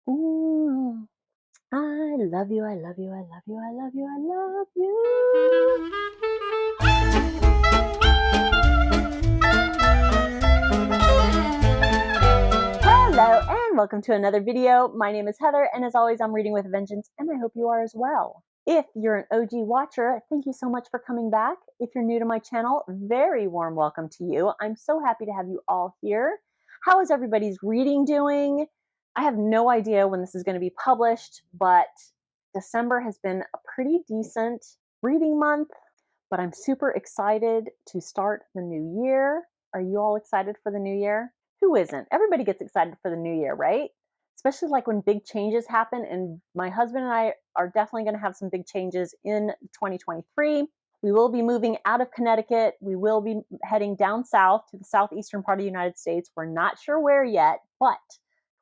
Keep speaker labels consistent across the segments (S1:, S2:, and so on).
S1: Ooh, I love you, I love you, I love you, I love you, I love you. Hello and welcome to another video. My name is Heather, and as always, I'm reading with a vengeance, and I hope you are as well. If you're an OG watcher, thank you so much for coming back. If you're new to my channel, very warm welcome to you. I'm so happy to have you all here. How is everybody's reading doing? I have no idea when this is going to be published, but December has been a pretty decent reading month, but I'm super excited to start the new year. Are you all excited for the new year? Who isn't? Everybody gets excited for the new year, right? Especially like when big changes happen. And my husband and I are definitely going to have some big changes in 2023. We will be moving out of Connecticut. We will be heading down south to the southeastern part of the United States. We're not sure where yet, but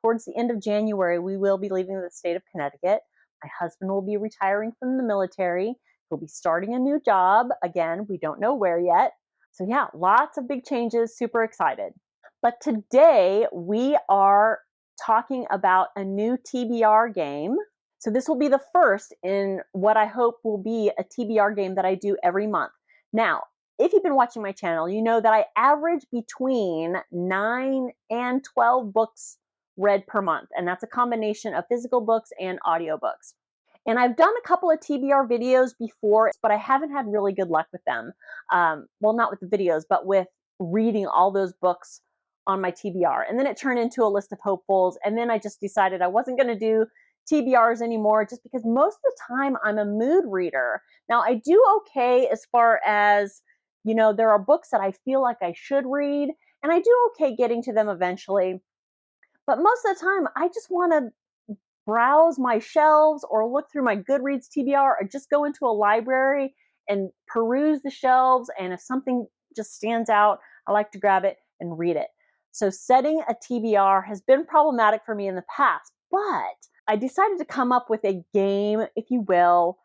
S1: towards the end of January, we will be leaving the state of Connecticut. My husband will be retiring from the military. He'll be starting a new job. Again, we don't know where yet. So yeah, lots of big changes. Super excited. But today we are talking about a new TBR game. So this will be the first in what I hope will be a TBR game that I do every month. Now, if you've been watching my channel, you know that I average between 9 and 12 books read per month. And that's a combination of physical books and audiobooks. And I've done a couple of TBR videos before, but I haven't had really good luck with them. Well, not with the videos, but with reading all those books on my TBR. And then it turned into a list of hopefuls. And then I just decided I wasn't going to do TBRs anymore just because most of the time I'm a mood reader. Now, I do okay as far as, you know, there are books that I feel like I should read, and I do okay getting to them eventually. But most of the time, I just want to browse my shelves or look through my Goodreads TBR or just go into a library and peruse the shelves. And if something just stands out, I like to grab it and read it. So setting a TBR has been problematic for me in the past, but I decided to come up with a game, if you will,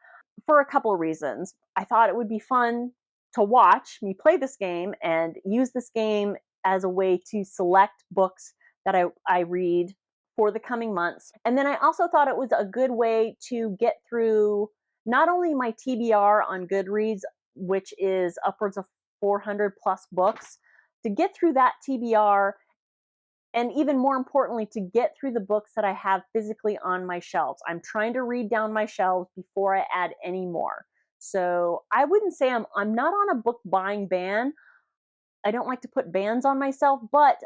S1: for a couple of reasons. I thought it would be fun to watch me play this game and use this game as a way to select books that I read for the coming months. And then I also thought it was a good way to get through not only my TBR on Goodreads, which is upwards of 400 plus books, to get through that TBR, and even more importantly, to get through the books that I have physically on my shelves. I'm trying to read down my shelves before I add any more. So I wouldn't say I'm not on a book buying ban. I don't like to put bans on myself, but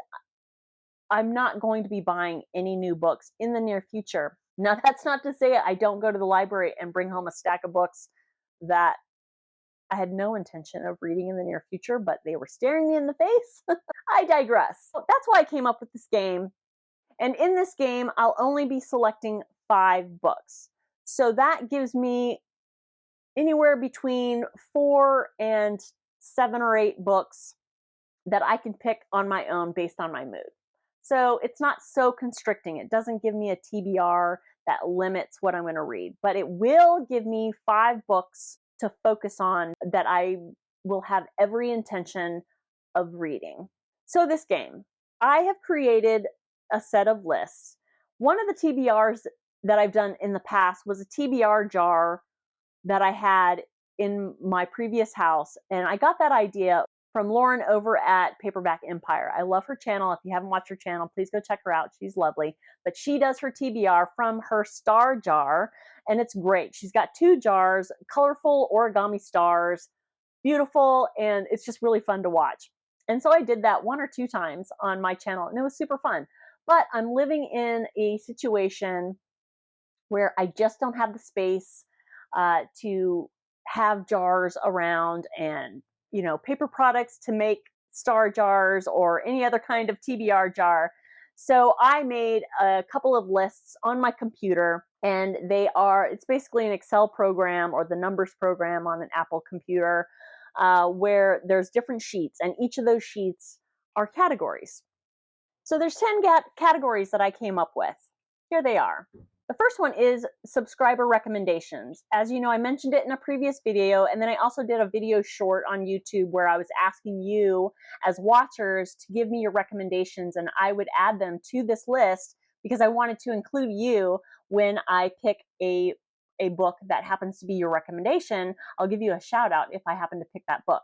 S1: I'm not going to be buying any new books in the near future. Now, that's not to say I don't go to the library and bring home a stack of books that I had no intention of reading in the near future, but they were staring me in the face. I digress. That's why I came up with this game. And in this game, I'll only be selecting 5 books. So that gives me anywhere between 4 and 7 or 8 books that I can pick on my own based on my mood. So it's not so constricting. It doesn't give me a TBR that limits what I'm going to read, but it will give me 5 books to focus on that I will have every intention of reading. So this game, I have created a set of lists. One of the TBRs that I've done in the past was a TBR jar that I had in my previous house, and I got that idea from Lauren over at Paperback Empire. I love her channel. If you haven't watched her channel, please go check her out. She's lovely. But she does her TBR from her star jar, and it's great. She's got 2 jars, colorful origami stars, beautiful, and it's just really fun to watch. And so I did that 1 or 2 times on my channel, and it was super fun. But I'm living in a situation where I just don't have the space to have jars around and, you know, paper products to make star jars or any other kind of TBR jar. So I made a couple of lists on my computer, and it's basically an Excel program or the numbers program on an Apple computer where there's different sheets, and each of those sheets are categories. So there's 10 categories that I came up with. Here they are. The first one is subscriber recommendations. As you know, I mentioned it in a previous video, and then I also did a video short on YouTube where I was asking you as watchers to give me your recommendations, and I would add them to this list because I wanted to include you when I pick a book that happens to be your recommendation. I'll give you a shout out if I happen to pick that book.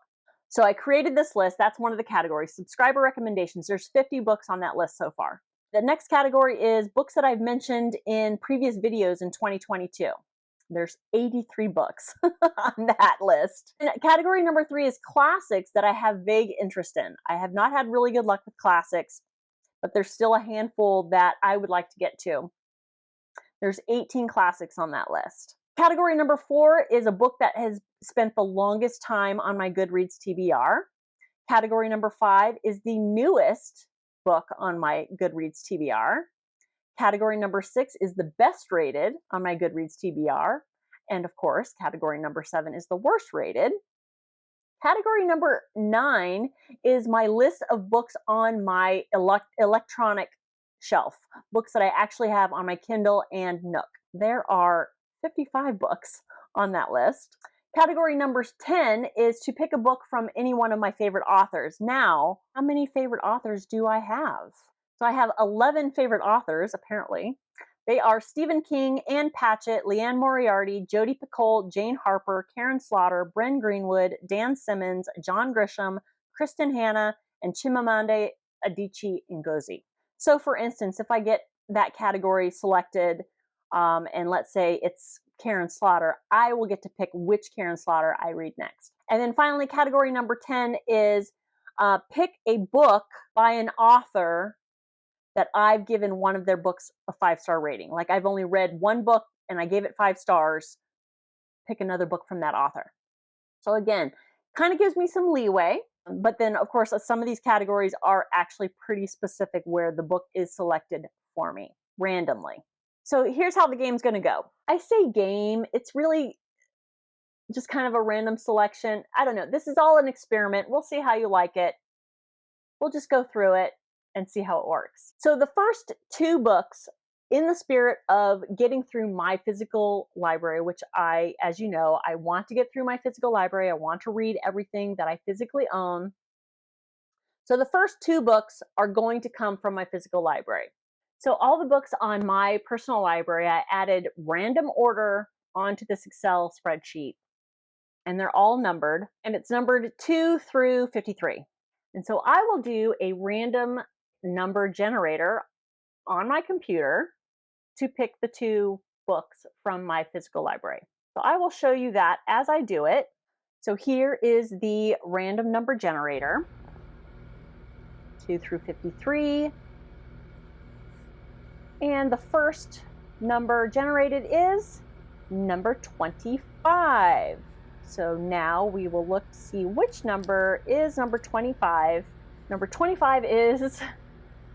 S1: So I created this list. That's one of the categories, subscriber recommendations. There's 50 books on that list so far. The next category is books that I've mentioned in previous videos in 2022. There's 83 books on that list. And category number 3 is classics that I have vague interest in. I have not had really good luck with classics, but there's still a handful that I would like to get to. There's 18 classics on that list. Category number 4 is a book that has spent the longest time on my Goodreads TBR. Category number 5 is the newest book on my Goodreads TBR. Category number 6 is the best rated on my Goodreads TBR. And of course, category number 7 is the worst rated. Category number 9 is my list of books on my electronic shelf, books that I actually have on my Kindle and Nook. There are 55 books on that list. Category number 10 is to pick a book from any one of my favorite authors. Now, how many favorite authors do I have? So I have 11 favorite authors, apparently. They are Stephen King, Ann Patchett, Leanne Moriarty, Jodi Picoult, Jane Harper, Karen Slaughter, Bren Greenwood, Dan Simmons, John Grisham, Kristen Hanna, and Chimamanda Adichie Ngozi. So for instance, if I get that category selected, and let's say it's Karen Slaughter, I will get to pick which Karen Slaughter I read next. And then finally, category number 10 is pick a book by an author that I've given one of their books a 5-star rating. Like I've only read one book and I gave it 5 stars. Pick another book from that author. So again, kind of gives me some leeway. But then, of course, some of these categories are actually pretty specific where the book is selected for me randomly. So here's how the game's going to go. I say game, it's really just kind of a random selection. I don't know. This is all an experiment. We'll see how you like it. We'll just go through it and see how it works. So the first 2 books, in the spirit of getting through my physical library, which as you know, I want to get through my physical library. I want to read everything that I physically own. So the first 2 books are going to come from my physical library. So all the books on my personal library, I added random order onto this Excel spreadsheet, and they're all numbered, and it's numbered 2 through 53. And so I will do a random number generator on my computer to pick the 2 books from my physical library. So I will show you that as I do it. So here is the random number generator, 2 through 53. And the first number generated is number 25. So now we will look to see which number is number 25. Number 25 is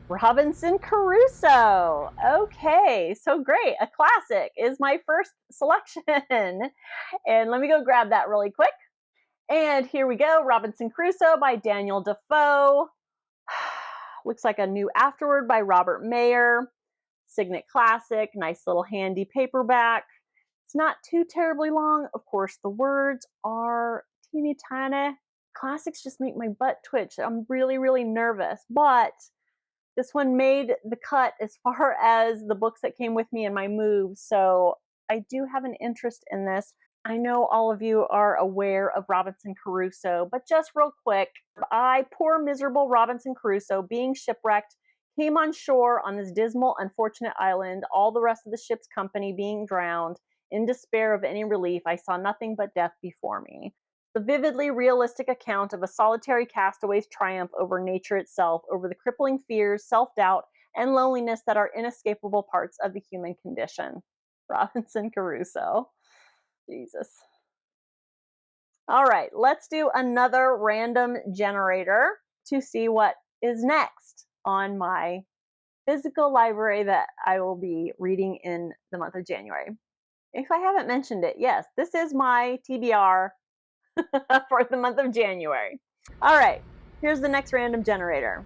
S1: Robinson Crusoe. Okay, so great. A classic is my first selection. And let me go grab that really quick. And here we go, Robinson Crusoe by Daniel Defoe. Looks like a new afterword by Robert Mayer. Signet classic, nice little handy paperback. It's not too terribly long. Of course, the words are teeny tiny. Classics just make my butt twitch. I'm really, really nervous, but this one made the cut as far as the books that came with me in my move, so I do have an interest in this. I know all of you are aware of Robinson Crusoe, but just real quick, poor miserable Robinson Crusoe, being shipwrecked, came on shore on this dismal, unfortunate island, all the rest of the ship's company being drowned. In despair of any relief, I saw nothing but death before me. The vividly realistic account of a solitary castaway's triumph over nature itself, over the crippling fears, self-doubt, and loneliness that are inescapable parts of the human condition. Robinson Crusoe. Jesus. All right, let's do another random generator to see what is next on my physical library that I will be reading in the month of January. If I haven't mentioned it, yes, this is my TBR for the month of January. All right, here's the next random generator.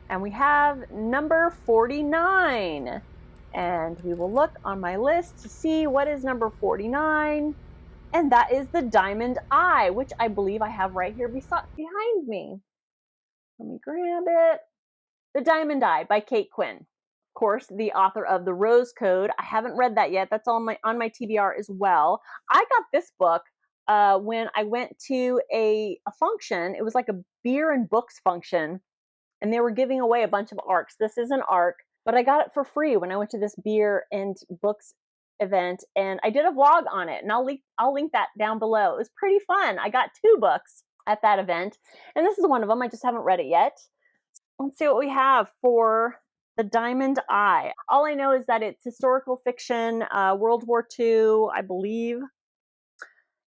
S1: And we have number 49. And we will look on my list to see what is number 49. And that is The Diamond Eye, which I believe I have right here behind me. Let me grab it. The Diamond Eye by Kate Quinn. Of course, the author of The Rose Code. I haven't read that yet. That's on my TBR as well. I got this book when I went to a function. It was like a beer and books function, and they were giving away a bunch of ARCs. This is an ARC, but I got it for free when I went to this beer and books event, and I did a vlog on it, and I'll link that down below. It was pretty fun. I got 2 books at that event, and this is one of them. I just haven't read it yet. Let's see what we have for The Diamond Eye. All I know is that it's historical fiction, World War II, I believe.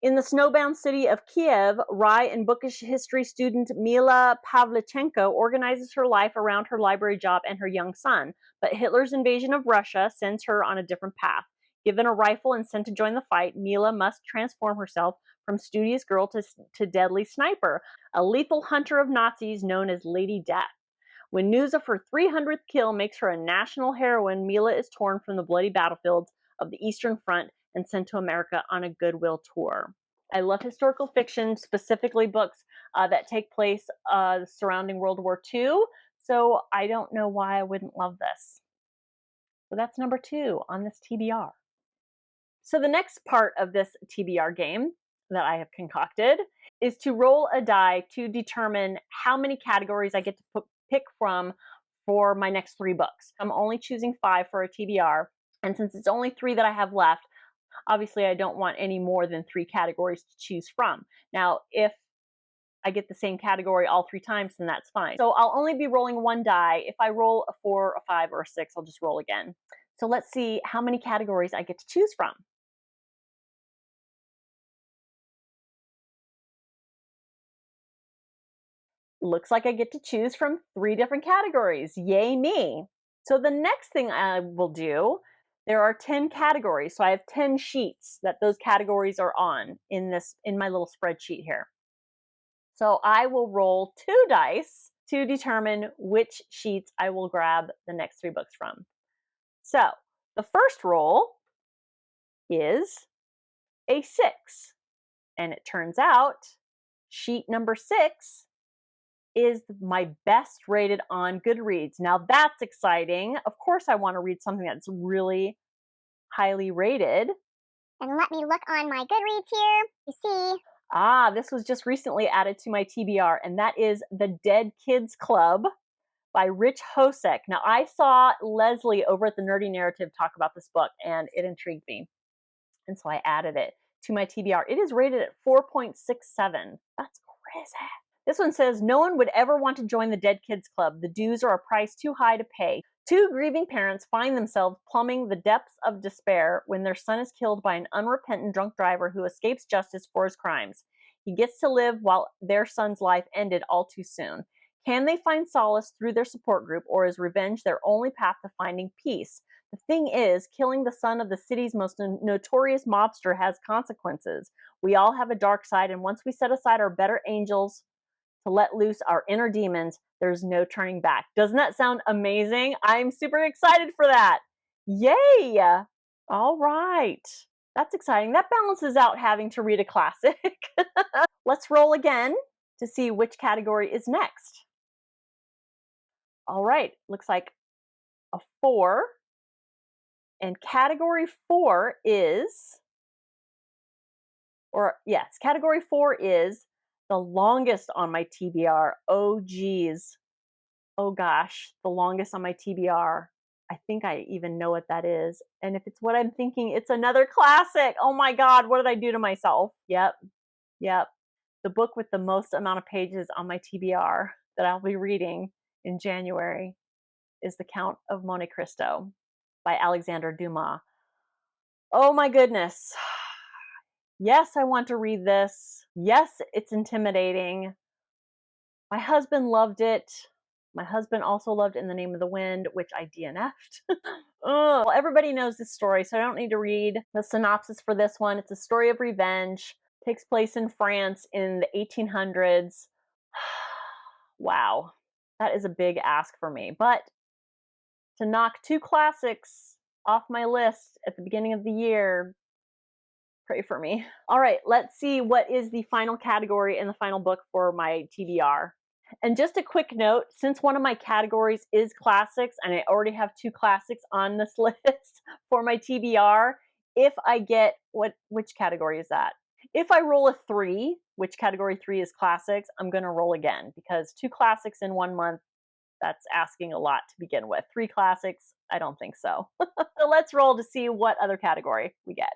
S1: In the snowbound city of Kiev, wry and bookish history student Mila Pavlichenko organizes her life around her library job and her young son. But Hitler's invasion of Russia sends her on a different path. Given a rifle and sent to join the fight, Mila must transform herself from studious girl to deadly sniper, a lethal hunter of Nazis known as Lady Death. When news of her 300th kill makes her a national heroine, Mila is torn from the bloody battlefields of the Eastern Front and sent to America on a goodwill tour. I love historical fiction, specifically books that take place surrounding World War II, so I don't know why I wouldn't love this. So that's number 2 on this TBR. So the next part of this TBR game that I have concocted is to roll a die to determine how many categories I get to pick from for my next 3 books. I'm only choosing 5 for a TBR, and since it's only 3 that I have left, obviously I don't want any more than 3 categories to choose from. Now, if I get the same category all 3 times, then that's fine. So I'll only be rolling 1 die. If I roll a 4, a 5, or a 6, I'll just roll again. So let's see how many categories I get to choose from. Looks like I get to choose from 3 different categories. Yay me. So the next thing I will do, there are 10 categories. So I have 10 sheets that those categories are on in my little spreadsheet here. So I will roll 2 dice to determine which sheets I will grab the next 3 books from. So the first roll is a 6. And it turns out sheet number 6 is my best rated on Goodreads. Now that's exciting. Of course I want to read something that's really highly rated.
S2: And let me look on my Goodreads here. You see.
S1: This was just recently added to my TBR, and that is The Dead Kids Club by Rich Hosek. Now I saw Lezlie over at the Nerdy Narrative talk about this book, and it intrigued me. And so I added it to my TBR. It is rated at 4.67. That's crazy. This one says, no one would ever want to join the Dead Kids Club. The dues are a price too high to pay. 2 grieving parents find themselves plumbing the depths of despair when their son is killed by an unrepentant drunk driver who escapes justice for his crimes. He gets to live while their son's life ended all too soon. Can they find solace through their support group, or is revenge their only path to finding peace? The thing is, killing the son of the city's most notorious mobster has consequences. We all have a dark side, and once we set aside our better angels to let loose our inner demons, there's no turning back. Doesn't that sound amazing? I'm super excited for that. Yay! All right. That's exciting. That balances out having to read a classic. Let's roll again to see which category is next. All right. Looks like a 4. And category 4 is, category 4 is the longest on my TBR. Oh, geez. Oh, gosh. The longest on my TBR. I think I even know what that is. And if it's what I'm thinking, it's another classic. Oh, my God. What did I do to myself? Yep. The book with the most amount of pages on my TBR that I'll be reading in January is The Count of Monte Cristo by Alexandre Dumas. Oh, my goodness. Yes, I want to read this. Yes, it's intimidating. My husband loved it. My husband also loved In the Name of the Wind, which I DNF'd. Well, everybody knows this story, so I don't need to read the synopsis for this one. It's a story of revenge. It takes place in France in the 1800s. Wow, that is a big ask for me. But to knock 2 classics off my list at the beginning of the year, pray for me. All right, let's see what is the final category in the final book for my TBR. And just a quick note, since one of my categories is classics, and I already have 2 classics on this list for my TBR, if I get which category is that? If I roll a 3, which category 3 is classics, I'm gonna roll again because 2 classics in 1 month, that's asking a lot to begin with. 3 classics, I don't think so. So let's roll to see what other category we get.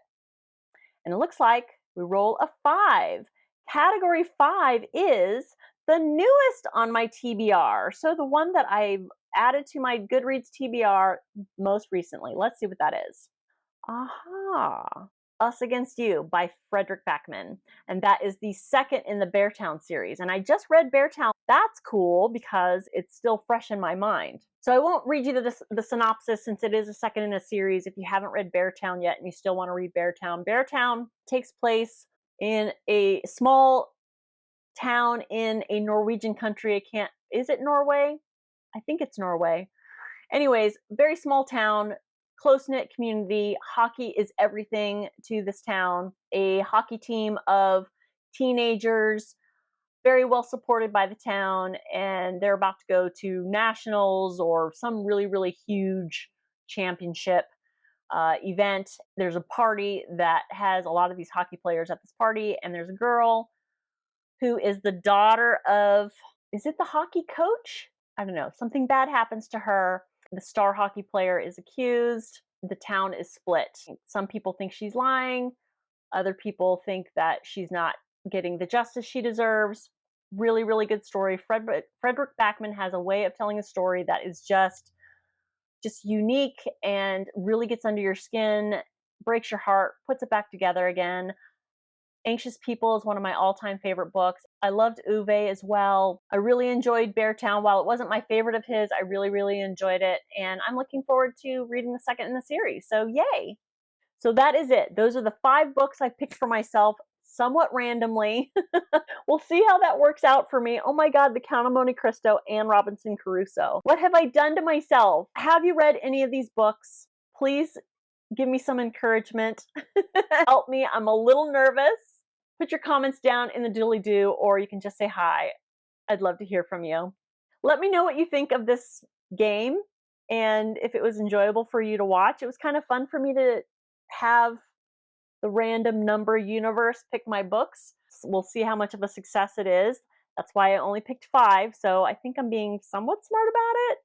S1: And it looks like we roll a 5. Category 5 is the newest on my TBR. So the one that I've added to my Goodreads TBR most recently. Let's see what that is. Aha! Us Against You by Frederick Backman. And that is the second in the Beartown series. And I just read Beartown. That's cool because it's still fresh in my mind. So I won't read you the synopsis since it is a second in a series. If you haven't read Beartown yet and you still want to read Beartown, Beartown takes place in a small town in a Norwegian country. Is it Norway? I think it's Norway. Anyways, very small town, close-knit community. Hockey is everything to this town. A hockey team of teenagers, very well supported by the town, and they're about to go to nationals or some really, really huge championship event. There's a party that has a lot of these hockey players at this party, and there's a girl who is the daughter of, is it the hockey coach? I don't know. Something bad happens to her. The star hockey player is accused. The town is split. Some people think she's lying. Other people think that she's not getting the justice she deserves. Really, really good story. Frederick Backman has a way of telling a story that is just unique and really gets under your skin, breaks your heart, puts it back together again. Anxious People is one of my all-time favorite books. I loved Uwe as well. I really enjoyed Beartown. While it wasn't my favorite of his, I really, really enjoyed it. And I'm looking forward to reading the second in the series. So yay. So that is it. Those are the 5 books I picked for myself somewhat randomly. We'll see how that works out for me. Oh my God, The Count of Monte Cristo and Robinson Crusoe. What have I done to myself? Have you read any of these books? Please give me some encouragement. Help me. I'm a little nervous. Put your comments down in the doodly-doo, or you can just say hi. I'd love to hear from you. Let me know what you think of this game and if it was enjoyable for you to watch. It was kind of fun for me to have the random number universe pick my books. We'll see how much of a success it is. That's why I only picked 5, so I think I'm being somewhat smart about it.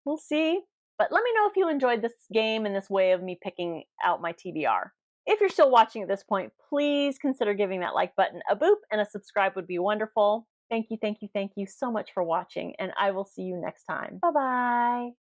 S1: We'll see. But let me know if you enjoyed this game and this way of me picking out my TBR. If you're still watching at this point, please consider giving that like button a boop, and a subscribe would be wonderful. Thank you, thank you, thank you so much for watching, and I will see you next time. Bye-bye.